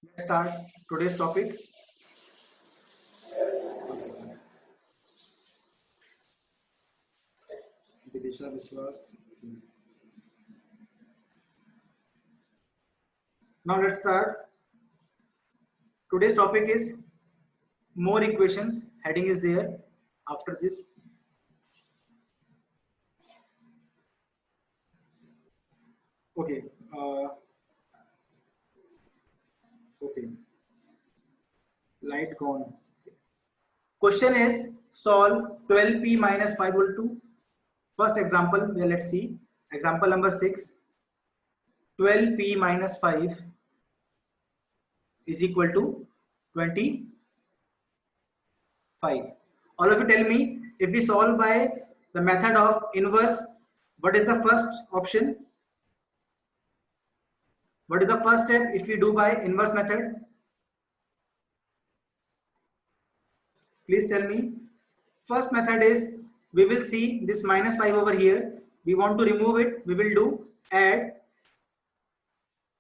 Let's start today's topic. One second. Vidisha Biswas. Now let's start. Today's topic is more equations. Heading is there after this. Okay. Okay. Light gone. Question is solve 12p minus 5 equal to. First example. Well, let's see. Example number 6. 12p minus 5 is equal to 25. All of you tell me, if we solve by the method of inverse, what is the first option? What is the first step if we do by inverse method? Please tell me. First method is, we will see this minus 5 over here. We want to remove it. We will do add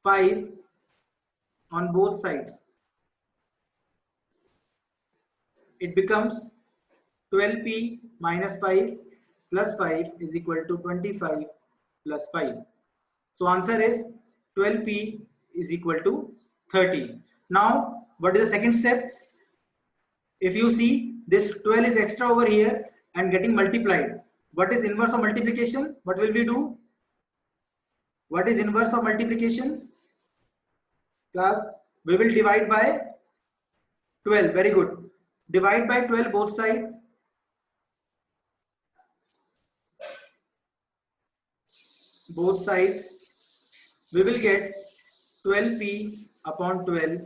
5 on both sides. It becomes 12p minus 5 plus 5 is equal to 25 plus 5. So answer is 12p is equal to 30. Now what is the second step? If you see, this 12 is extra over here and getting multiplied. What is inverse of multiplication? What will we do? What is inverse of multiplication? Class, we will divide by 12. Very good. Divide by 12 both sides. Both sides. We will get 12p upon 12,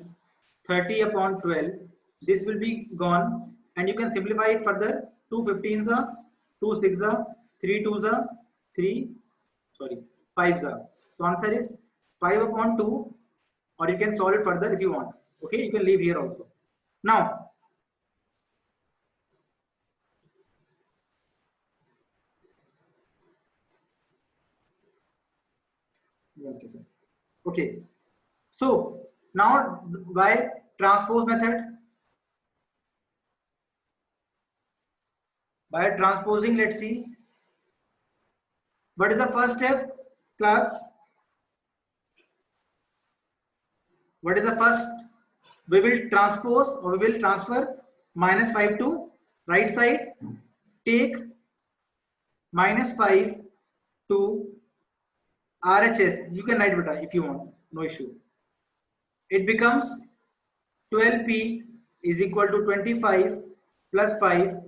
30 upon 12. This will be gone and you can simplify it further. 2 15s are, 2 6s are, 3 2s are, 5s are. So answer is 5 upon 2, or you can solve it further if you want. Okay, you can leave here also. Now, one second. Okay, so now by transpose method, by transposing, let's see. What is the first step, class? What is the first? We will transpose, or we will transfer minus 5 to right side. Take minus 5 to RHS. You can write beta if you want, no issue. It becomes 12p is equal to 25 plus 5,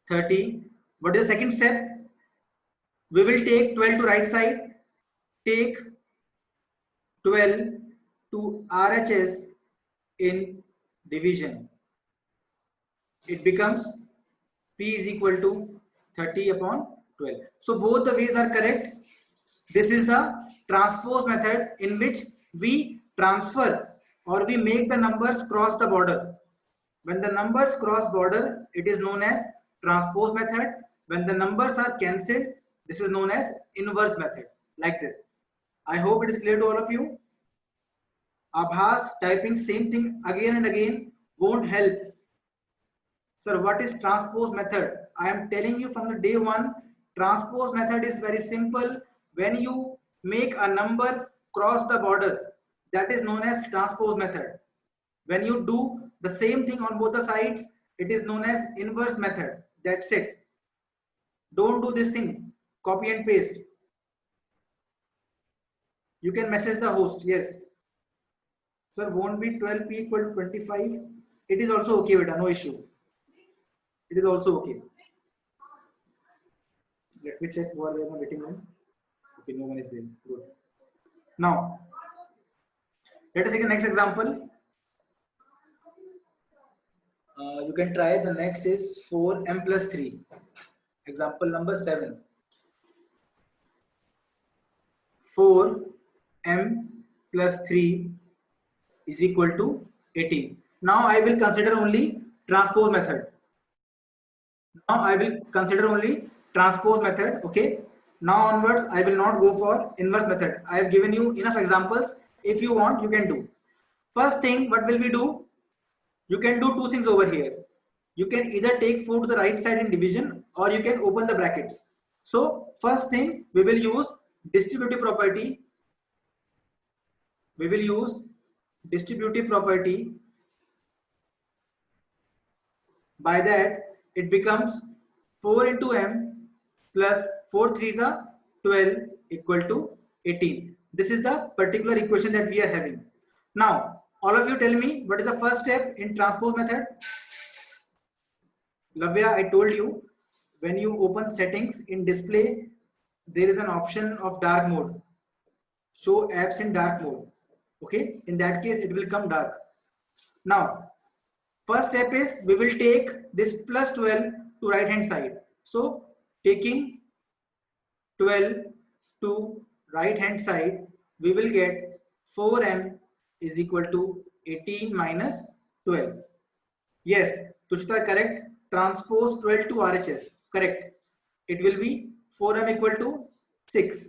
30. What is the second step? We will take 12 to right side. Take 12 to RHS in division. It becomes p is equal to 30 upon 12. So both the ways are correct. This is the transpose method in which we transfer or we make the numbers cross the border. When the numbers cross border, it is known as transpose method. When the numbers are cancelled, this is known as inverse method, like this. I hope it is clear to all of you. Abhas, typing same thing again and again won't help. Sir, what is transpose method? I am telling you from the day one, transpose method is very simple. When you make a number cross the border, that is known as transpose method. When you do the same thing on both the sides, it is known as inverse method. That's it. Don't do this thing, copy and paste. You can message the host. Yes. Sir, won't be 12p equal to 25? It is also okay, beta, no issue. It is also okay. Let me check who are there in the waiting room. Okay, no one is there. Good. Now, let us take the next example. You can try. The next is 4m plus 3. Example number 7. 4m plus 3 is equal to 18. Now I will consider only transpose method. Okay. Now onwards, I will not go for inverse method. I have given you enough examples. If you want, you can do. First thing, what will we do? You can do two things over here. You can either take 4 to the right side in division, or you can open the brackets. So first thing, we will use distributive property. We will use distributive property. By that, it becomes 4 into m plus 4 3s are 12 equal to 18. This is the particular equation that we are having. Now, all of you tell me, what is the first step in transpose method? Lavya, I told you, when you open settings in display, there is an option of dark mode. Show apps in dark mode. Okay, in that case, it will come dark. Now, first step is we will take this plus 12 to right hand side. So taking 12 to right hand side, we will get 4m is equal to 18 minus 12. Yes, Tushita, correct. Transpose 12 to RHS, correct. It will be 4m equal to 6.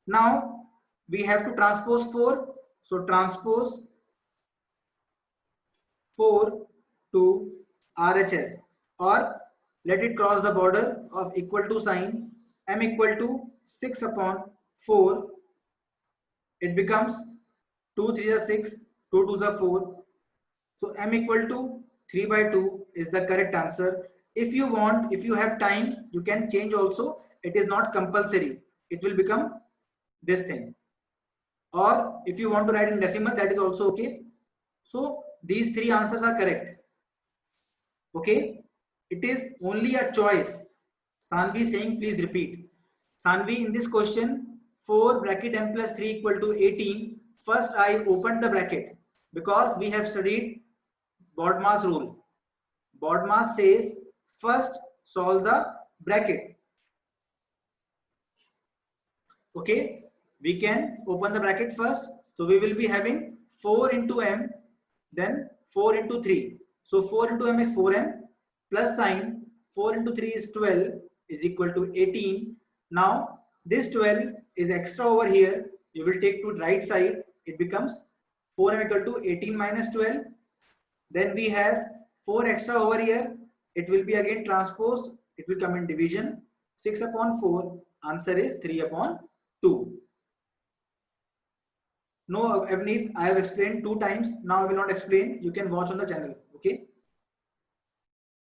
Now we have to transpose 4. So transpose 4 to RHS, or let it cross the border of equal to sign. M equal to 6 upon 4. It becomes 2 3 are 6, 2 2 are 4. So M equal to 3 by 2 is the correct answer. If you want, if you have time, you can change also. It is not compulsory. It will become this thing. Or if you want to write in decimal, that is also okay. So these three answers are correct. Okay, it is only a choice. Sanvi saying please repeat. Sanvi, in this question, 4 bracket m plus 3 equal to 18. First I opened the bracket because we have studied BODMAS rule. BODMAS says first solve the bracket. Okay, we can open the bracket first. So we will be having 4 into m, then 4 into 3. So 4 into m is 4m plus sign 4 into 3 is 12 is equal to 18. Now this 12 is extra over here. You will take to right side. It becomes 4m equal to 18 minus 12. Then we have 4 extra over here. It will be again transposed. It will come in division. 6 upon 4. Answer is 3 upon 2. No, Avneet, I have explained 2 times. Now I will not explain. You can watch on the channel. Okay.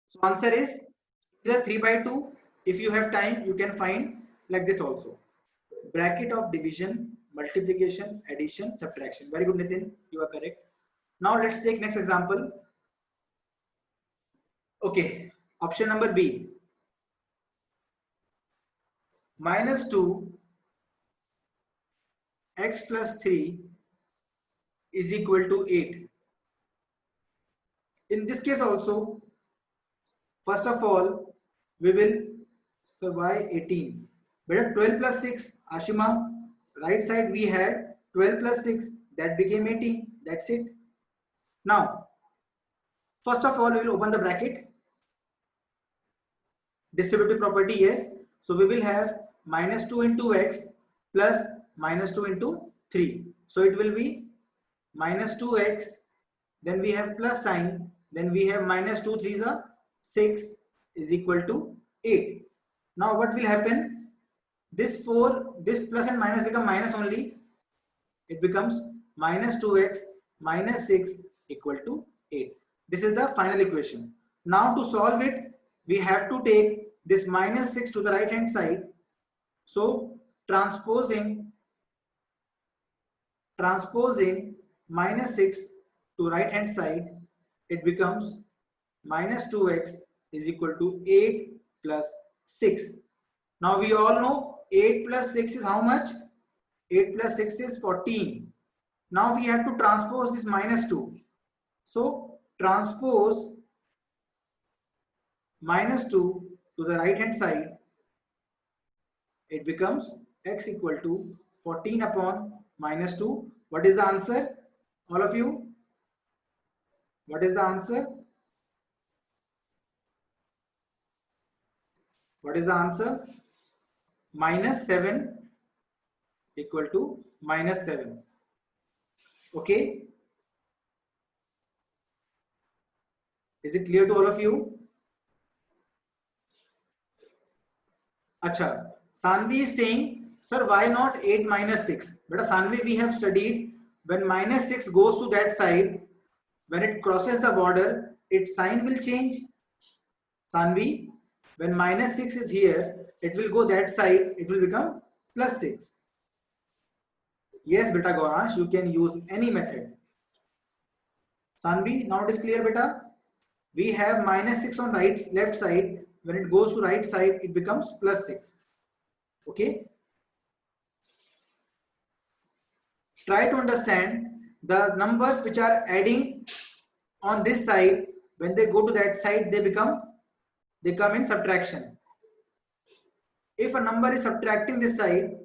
So answer is either 3 by 2. If you have time, you can find like this also. Bracket of division, multiplication, addition, subtraction. Very good, Nitin. You are correct. Now let's take next example. Okay. Option number B. Minus 2 x plus 3 is equal to 8. In this case also, first of all, we will survive 18. But 12 plus 6, Ashima, right side we had 12 plus 6, that became 18. That's it. Now, first of all, we will open the bracket. Distributive property, yes. So we will have minus 2 into x plus minus 2 into 3. So it will be minus 2x, then we have plus sign, then we have minus 2 3s are 6 is equal to 8. Now what will happen? This 4, this plus and minus become minus only. It becomes minus 2x minus 6 equal to 8. This is the final equation. Now to solve it, we have to take this minus 6 to the right hand side. So transposing minus 6 to right hand side, it becomes minus 2x is equal to 8 plus 6. Now we all know 8 plus 6 is how much? 8 plus 6 is 14. Now we have to transpose this minus 2. So transpose minus 2 to the right hand side, it becomes x equal to 14 upon minus 2. What is the answer? All of you? What is the answer? What is the answer? minus 7 equal to minus 7. Okay, is it clear to all of you? Acha, Sanvi is saying, sir, why not 8 minus 6? But Sanvi, we have studied when minus 6 goes to that side, when it crosses the border, its sign will change. Sanvi, when minus 6 is here, it will go that side, it will become plus 6. Yes, beta Gauransh, you can use any method. Sanvi, now it is clear, beta. We have minus 6 on left side. When it goes to right side, it becomes plus 6. Okay. Try to understand the numbers which are adding on this side. When they go to that side, they come in subtraction. If a number is subtracting this side,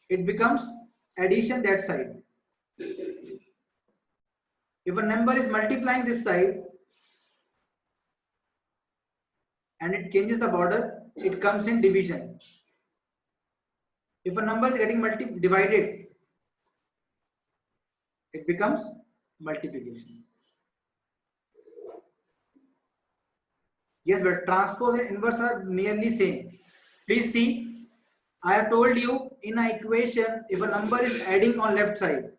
it becomes addition that side. If a number is multiplying this side and it changes the border, it comes in division. If a number is getting divided, it becomes multiplication. Yes, but transpose and inverse are nearly same. Please see, I have told you in an equation, if a number is adding on left side,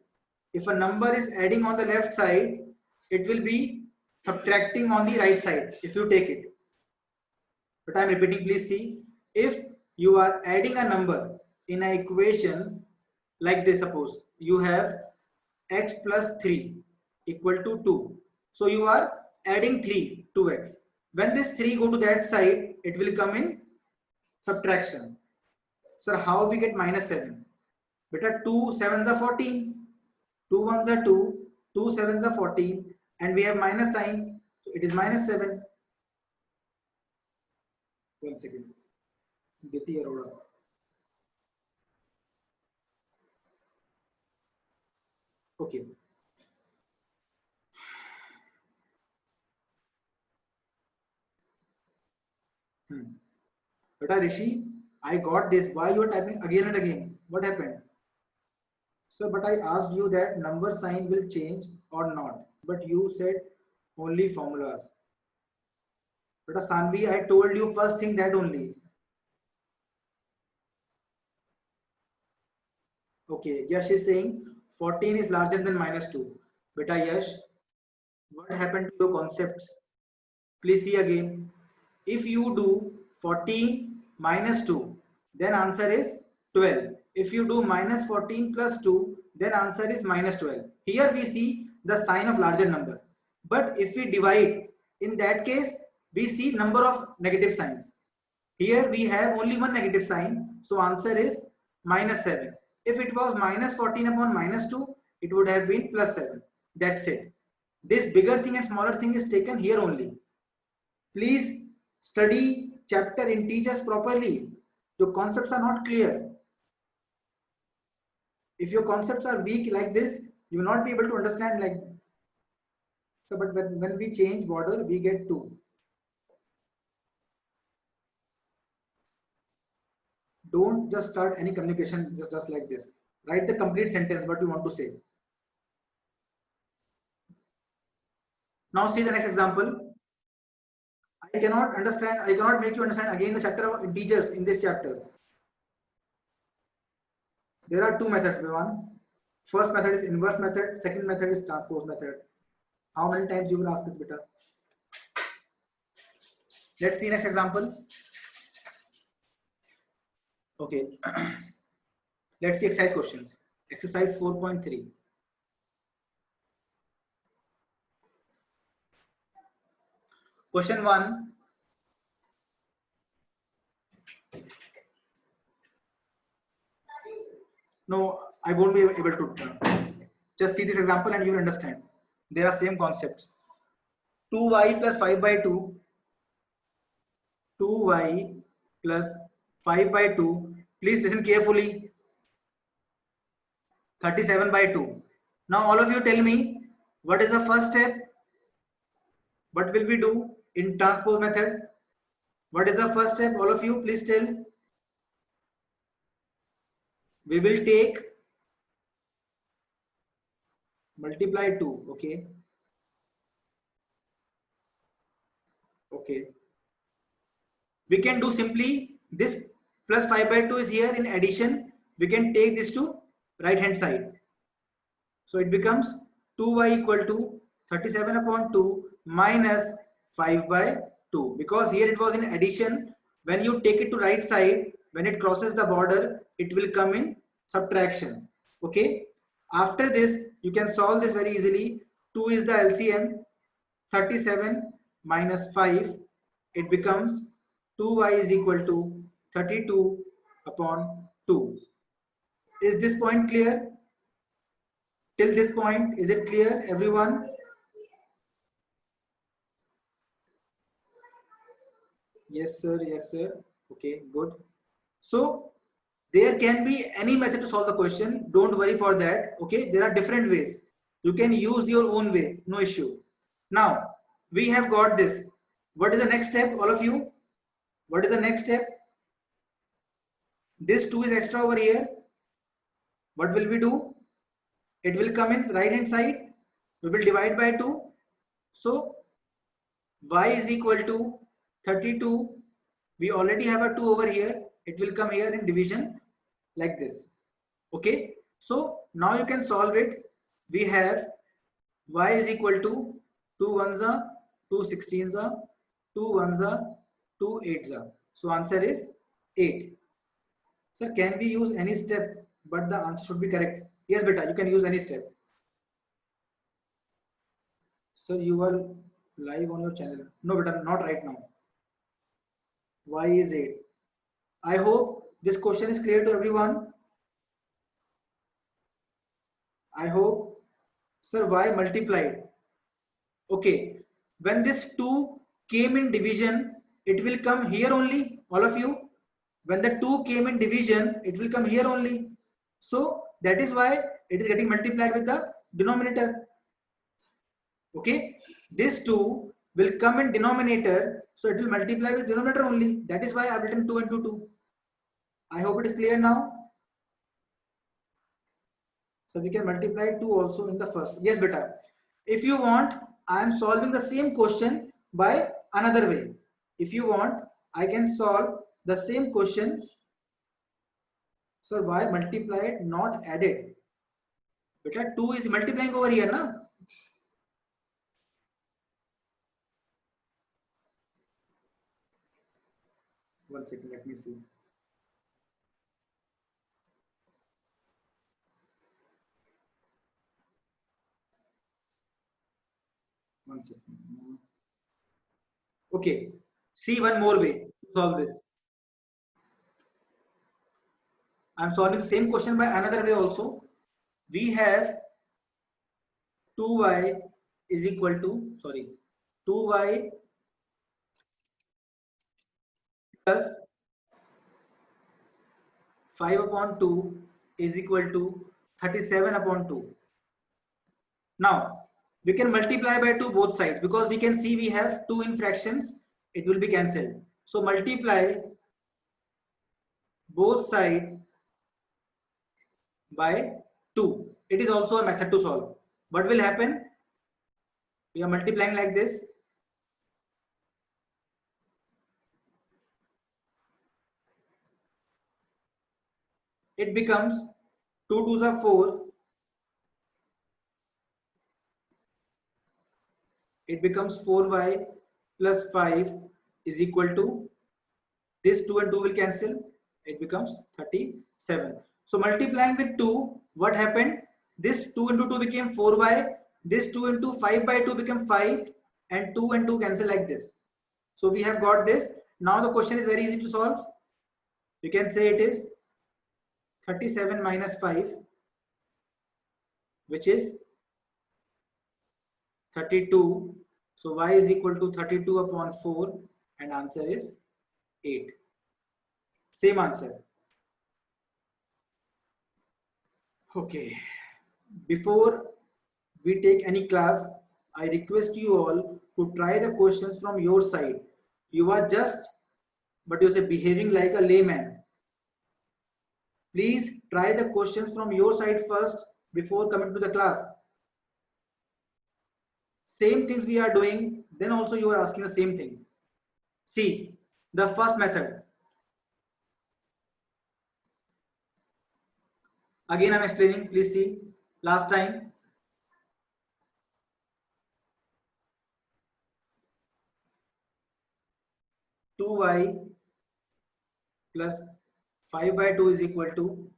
if a number is adding on the left side, it will be subtracting on the right side if you take it. But I am repeating, please see, if you are adding a number in an equation like this, suppose you have x plus 3 equal to 2. So you are adding 3 to x. When this 3 go to that side, it will come in subtraction. Sir, how we get minus 7? Beta 2 7s are 14, 2 1s are 2, 2 7s are 14, and we have minus sign, so it is minus 7. 1 second. Giti Arora. Okay. Beta Rishi, I got this. Why you are typing again and again? What happened? Sir, but I asked you that number sign will change or not. But you said only formulas. But Sanvi, I told you first thing that only. Okay, Yash is saying 14 is larger than minus 2. Beta Yash, what happened to your concepts? Please see again. If you do 14 minus 2, then answer is 12. If you do minus 14 plus 2, then answer is minus 12. Here we see the sign of larger number. But if we divide, in that case, we see number of negative signs. Here we have only one negative sign, so answer is minus 7. If it was minus 14 upon minus 2, it would have been plus 7. That's it. This bigger thing and smaller thing is taken here only. Please study chapter integers properly. Your concepts are not clear. If your concepts are weak like this, you will not be able to understand like. So, but when we change border, we get 2. Don't just start any communication just like this. Write the complete sentence, what you want to say. Now see the next example. I cannot make you understand again the chapter of integers in this chapter. There are two methods, Vivan. First method is inverse method, second method is transpose method. How many times you will ask this, beta? Let's see next example. Okay. Let's see exercise questions. Exercise 4.3. Question 1. No, I won't be able to. Just see this example and you will understand. There are same concepts. 2y plus 5 by 2. 2y plus 5 by 2. Please listen carefully. 37 by 2. Now all of you tell me, what is the first step? What will we do in transpose method? What is the first step? All of you, please tell. We will take multiply 2. Okay. Okay. We can do simply this plus 5 by 2 is here in addition. We can take this to right hand side. So it becomes 2y equal to 37 upon 2 minus 5 by 2. Because here it was in addition. When you take it to right side, when it crosses the border, it will come in subtraction. Okay. After this, you can solve this very easily. 2 is the LCM. 37 minus 5. It becomes 2y is equal to 32 upon 2. Is this point clear? Till this point, is it clear, everyone? Yes, sir. Yes, sir. Okay, good. So there can be any method to solve the question. Don't worry for that. Okay, there are different ways. You can use your own way. No issue. Now we have got this. What is the next step, all of you? What is the next step? This 2 is extra over here. What will we do? It will come in right hand side. We will divide by 2. So y is equal to 32. We already have a 2 over here. It will come here in division like this. Okay. So now you can solve it. We have y is equal to 2 ones are 2 16s are 2 ones are 2 8s are. So answer is 8. Sir, can we use any step? But the answer should be correct. Yes, beta, you can use any step. Sir, you are live on your channel. No, beta, not right now. Y is 8. I hope this question is clear to everyone. I hope. Sir, y multiplied. Okay. When this 2 came in division, it will come here only, all of you. When the 2 came in division, it will come here only. So that is why it is getting multiplied with the denominator. Okay. This 2 will come in denominator. So it will multiply with denominator only. That is why I have written 2 into 2. I hope it is clear now. So we can multiply 2 also in the first. Yes, beta. If you want, I am solving the same question by another way. If you want, I can solve the same question. So why multiplied, not added? Beta, 2 is multiplying over here, na? One second, let me see. One second. Okay, see one more way to solve this. I'm solving the same question by another way also. We have 2y is equal to, 2y plus 5 upon 2 is equal to 37 upon 2. Now, we can multiply by 2 both sides because we can see we have 2 in fractions. It will be cancelled. So multiply both sides by 2. It is also a method to solve. What will happen? We are multiplying like this. It becomes 2 2s are 4. It becomes 4y plus 5 is equal to, this 2 and 2 will cancel. It becomes 37. So multiplying with 2, what happened? This 2 into 2 became 4y. This 2 into 5 by 2 became 5. And 2 and 2 cancel like this. So we have got this. Now the question is very easy to solve. We can say it is 37 minus 5, which is 32. So y is equal to 32 upon 4 and answer is 8. Same answer. Okay. Before we take any class, I request you all to try the questions from your side. You are just but you say behaving like a layman. Please try the questions from your side first before coming to the class. Same things we are doing, then also you are asking the same thing. See, the first method. Again, I'm explaining, please see. Last time, two y plus 5 by 2 is equal to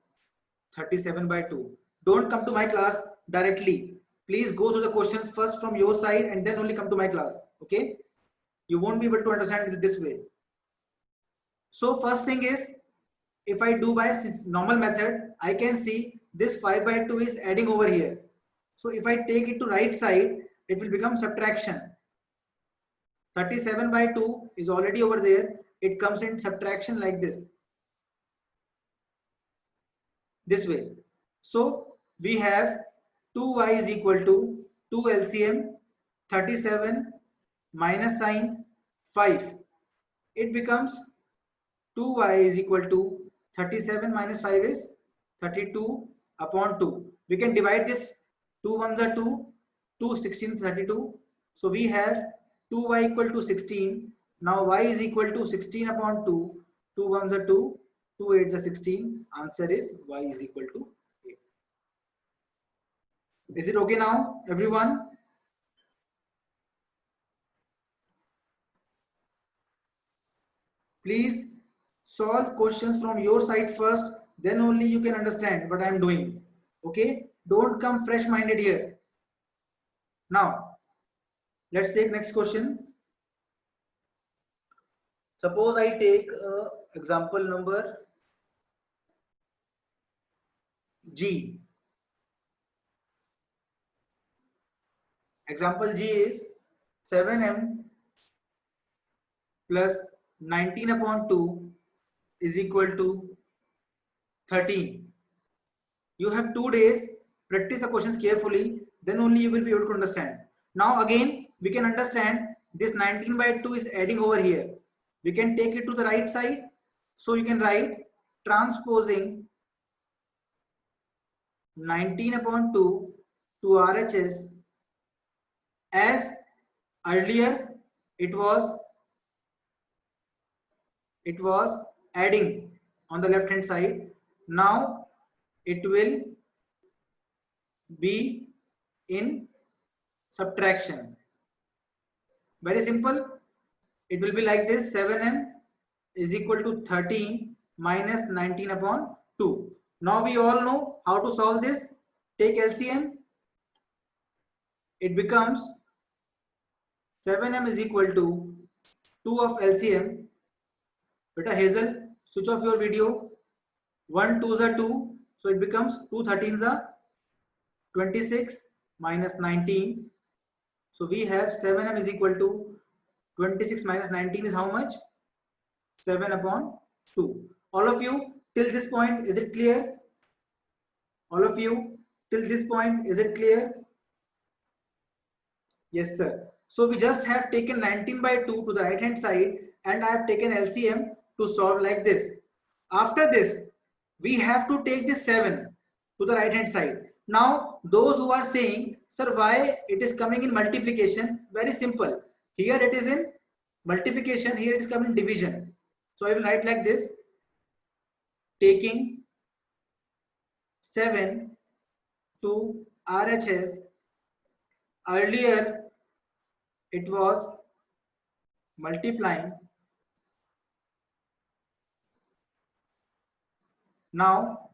37 by 2. Don't come to my class directly. Please go through the questions first from your side and then only come to my class. Okay? You won't be able to understand it this way. So first thing is, if I do by normal method, I can see this 5 by 2 is adding over here. So if I take it to right side, it will become subtraction. 37 by 2 is already over there. It comes in subtraction like this. This way. So we have 2y is equal to 2 LCM 37 minus sign 5. It becomes 2y is equal to 37 minus 5 is 32 upon 2. We can divide this. 2 ones are 2, 2 16 32. So we have 2y equal to 16. Now y is equal to 16 upon 2. 2 ones are 2, 2 8s are 16. Answer is y is equal to 8. Is it okay now, everyone? Please solve questions from your side first, then only you can understand what I am doing. Okay? Don't come fresh minded here. Now, let's take next question. Suppose I take example number G. Example G is 7m plus 19 upon 2 is equal to 13. You have 2 days, practice the questions carefully, then only you will be able to understand. Now again, we can understand this 19 by 2 is adding over here. We can take it to the right side. So you can write transposing 19 upon 2 to RHS, as earlier it was adding on the left hand side. Now it will be in subtraction. Very simple. It will be like this: 7m is equal to 13 minus 19 upon 2. Now we all know how to solve this. Take LCM. It becomes 7m is equal to 2 of LCM. Beta Hazel, switch off your video. 1 2s are 2, so it becomes 2 13s are 26 minus 19. So we have 7m is equal to 26 minus 19 is how much? 7 upon 2. All of you till this point, is it clear? All of you till this point, is it clear? Yes, sir. So we just have taken 19 by 2 to the right hand side, and I have taken LCM to solve like this. After this, we have to take this 7 to the right hand side. Now, those who are saying, sir, why it is coming in multiplication? Very simple. Here it is in multiplication, here it is coming in division. So I will write like this: taking 7 to RHS. Earlier it was multiplying. Now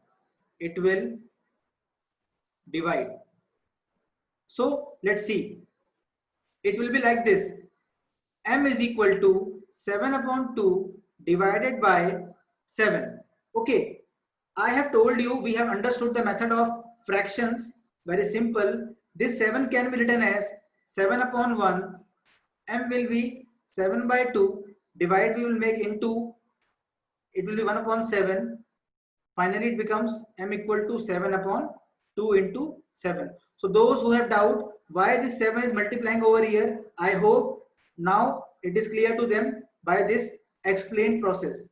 it will divide. So let's see. It will be like this: m is equal to 7 upon 2 divided by 7. Okay, I have told you we have understood the method of fractions. Very simple. This 7 can be written as 7 upon 1. M will be 7 by 2. Divide we will make into, it will be 1 upon 7. Finally it becomes m equal to 7 upon 2 into 7. So those who have doubt why this 7 is multiplying over here, I hope now it is clear to them by this explained process.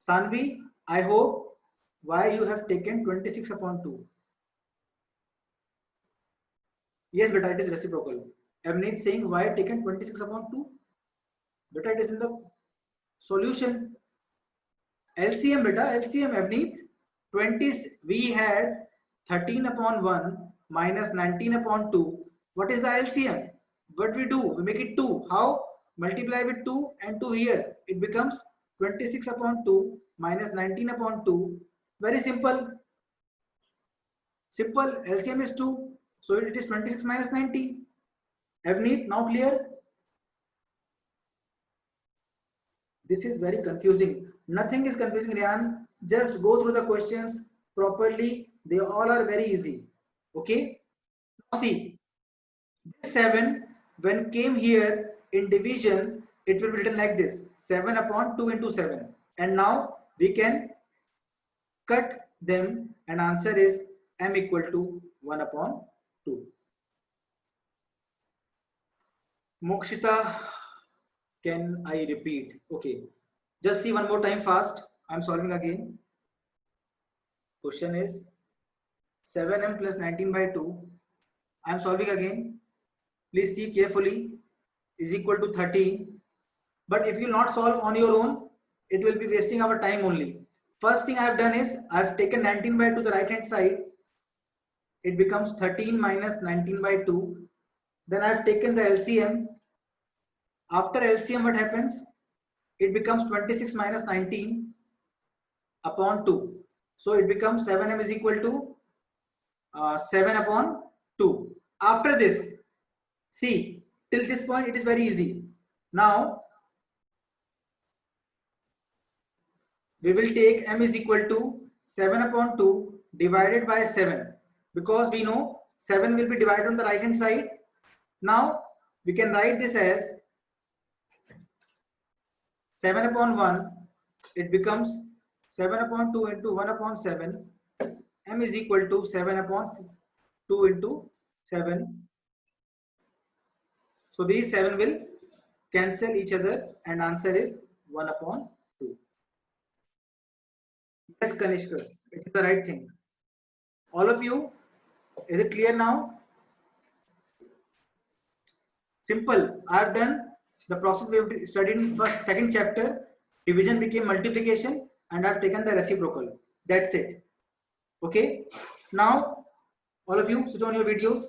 Sanvi, I hope why you have taken 26 upon 2. Yes, beta, it is reciprocal. Avneet saying why taken 26 upon 2? Beta, it is in the solution. LCM, beta, LCM, Avneet. 20, we had 13 upon 1 minus 19 upon 2. What is the LCM? What we do? We make it 2. How? Multiply with 2 and 2 here. It becomes 26 upon 2 minus 19 upon 2. Very simple. Simple. LCM is 2. So it is 26 minus 90. Avneet, now clear? This is very confusing. Nothing is confusing, Ryan. Just go through the questions properly. They all are very easy. Okay? Now see, this 7 when came here in division, it will be written like this. 7 upon 2 into 7. And now we can cut them and answer is m equal to 1 upon 2. Mokshita, can I repeat? Okay. Just see one more time fast. I'm solving again. Question is 7m plus 19 by 2. I'm solving again. Please see carefully. Is equal to 13. But if you not solve on your own, it will be wasting our time only. First thing I have done is I have taken 19 by 2 to the right hand side. It becomes 13 minus 19 by 2. Then I have taken the LCM. After LCM, what happens? It becomes 26 minus 19 upon 2. So it becomes 7m is equal to 7 upon 2. After this, see, till this point it is very easy. Now, we will take m is equal to 7 upon 2 divided by 7. Because we know 7 will be divided on the right hand side. Now, we can write this as 7 upon 1. It becomes 7 upon 2 into 1 upon 7. M is equal to 7 upon 2 into 7. So these 7 will cancel each other and answer is 1 upon 2. Yes, Kanishka, it is the right thing. All of you, is it clear now? Simple. I have done the process we have studied in second chapter. Division became multiplication and I have taken the reciprocal. That's it. Okay. Now, all of you switch on your videos.